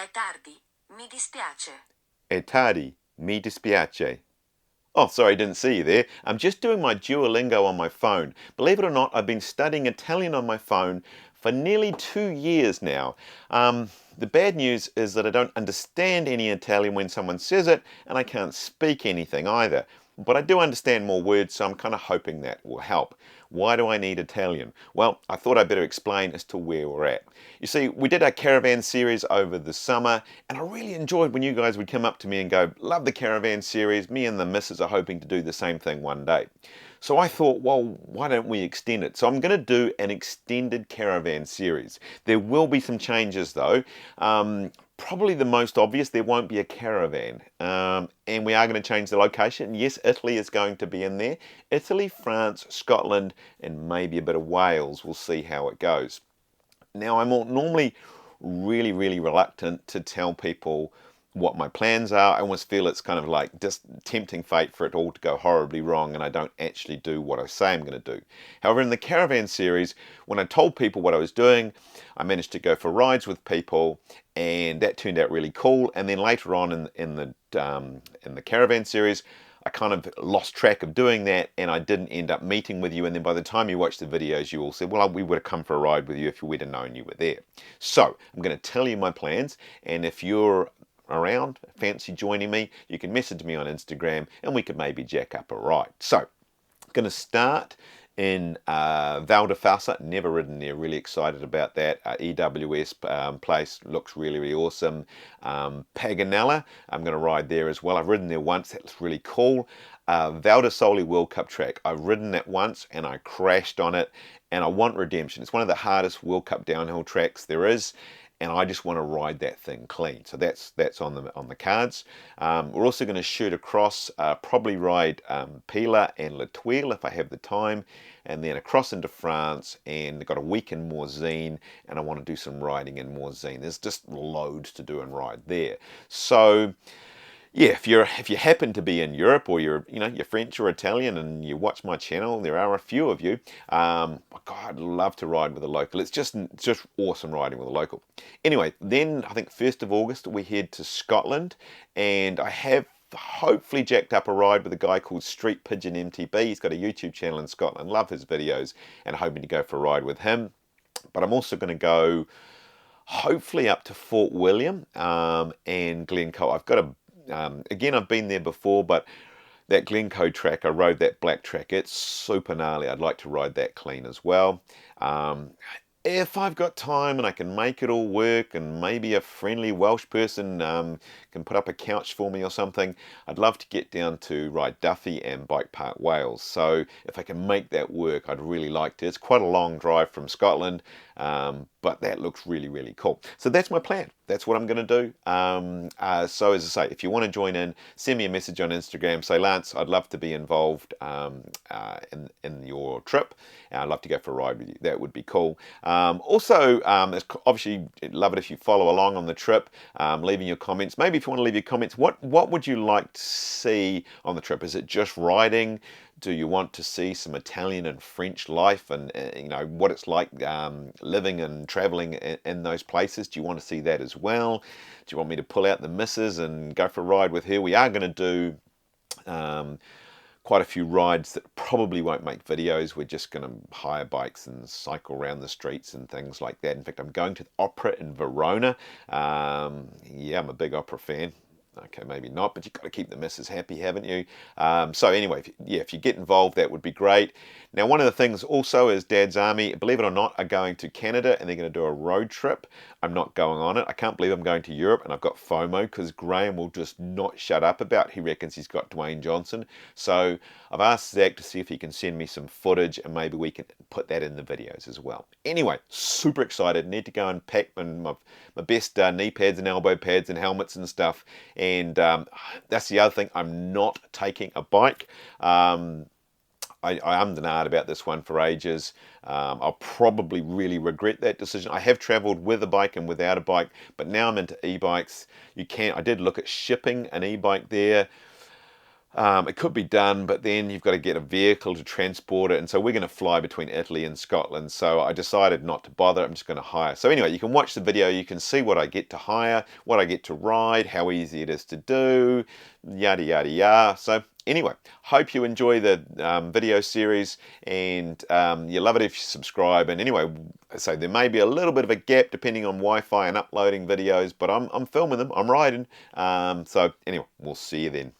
È tardi, mi dispiace. È tardi, mi dispiace. Oh, sorry, I didn't see you there. I'm just doing my Duolingo on my phone. Believe it or not, I've been studying Italian on my phone for nearly 2 years now. The bad news is that I don't understand any Italian when someone says it, and I can't speak anything either. But I do understand more words, so I'm kind of hoping that will help. Why do I need Italian? Well, I thought I'd better explain as to where we're at. You see, we did our caravan series over the summer, and I really enjoyed when you guys would come up to me and go, love the caravan series. Me and the missus are hoping to do the same thing one day. So I thought, well, why don't we extend it? So I'm going to do an extended caravan series. There will be some changes though. Probably the most obvious, there won't be a caravan. And we are going to change the location. Yes, Italy is going to be in there. Italy, France, Scotland, and maybe a bit of Wales. We'll see how it goes. Now, I'm normally really reluctant to tell people what my plans are. I almost feel it's kind of like just tempting fate for it all to go horribly wrong and I don't actually do what I say I'm going to do. However, in the caravan series, when I told people what I was doing, I managed to go for rides with people and that turned out really cool. And then later on in the caravan series, I kind of lost track of doing that and I didn't end up meeting with you. And then by the time you watch the videos, you all said, well, we would have come for a ride with you if we'd have known you were there. So I'm going to tell you my plans. And if you're around, fancy joining me, you can message me on Instagram and we could maybe jack up a ride. So I'm going to start in Val di Fassa. Never ridden there, really excited about that. EWS place looks really awesome. Paganella, I'm going to ride there as well. I've ridden there once, that's really cool. Val di Sole World Cup track, I've ridden that once and I crashed on it and I want redemption. It's one of the hardest World Cup downhill tracks there is. And I just want to ride that thing clean. So that's on the cards. We're also going to shoot across, probably ride Pila and La Tuile if I have the time, and then across into France, and got a week in Morzine, and I want to do some riding in Morzine. There's just loads to do and ride there. So yeah, if you happen to be in Europe or you're French or Italian and you watch my channel, there are a few of you. God, I'd love to ride with a local. It's just awesome riding with a local. Anyway, then I think 1st of August we head to Scotland, and I have hopefully jacked up a ride with a guy called Street Pigeon MTB. He's got a YouTube channel in Scotland. Love his videos, and hoping to go for a ride with him. But I'm also going to go hopefully up to Fort William and Glencoe. I've got a again, I've been there before, but that Glencoe track, I rode that black track. It's super gnarly. I'd like to ride that clean as well. If I've got time and I can make it all work and maybe a friendly Welsh person can put up a couch for me or something, I'd love to get down to ride Duffy and Bike Park Wales. So if I can make that work, I'd really like to. It's quite a long drive from Scotland, but that looks really cool. So that's my plan. That's what I'm going to do. So as I say, if you want to join in, send me a message on Instagram. Say, Lance, I'd love to be involved in your trip. I'd love to go for a ride with you. That would be cool. Also, obviously, I'd love it if you follow along on the trip, leaving your comments. Maybe if you want to leave your comments, what would you like to see on the trip? Is it just riding? Do you want to see some Italian and French life and what it's like living and traveling in those places? Do you want to see that as well? Do you want me to pull out the missus and go for a ride with her? We are going to do quite a few rides that probably won't make videos. We're just going to hire bikes and cycle around the streets and things like that. In fact, I'm going to the opera in Verona. Yeah, I'm a big opera fan. Okay, maybe not, but you've got to keep the missus happy, haven't you? So anyway, if you get involved, that would be great. Now, one of the things also is Dad's Army, believe it or not, are going to Canada and they're going to do a road trip. I'm not going on it. I can't believe I'm going to Europe and I've got FOMO because Graham will just not shut up about it. He reckons he's got Dwayne Johnson. So I've asked Zach to see if he can send me some footage and maybe we can put that in the videos as well. Anyway, super excited. Need to go and pack my best knee pads and elbow pads and helmets and stuff. And that's the other thing. I'm not taking a bike. I am about this one for ages. I'll probably really regret that decision. I have traveled with a bike and without a bike, but now I'm into e-bikes. I did look at shipping an e-bike there. It could be done, but then you've got to get a vehicle to transport it. And so we're going to fly between Italy and Scotland. So I decided not to bother. I'm just going to hire. So anyway, you can watch the video. You can see what I get to hire, what I get to ride, how easy it is to do, yada, yada, yada. So anyway, hope you enjoy the video series, and you love it if you subscribe. And anyway, so there may be a little bit of a gap depending on Wi-Fi and uploading videos, but I'm filming them. I'm riding. So anyway, we'll see you then.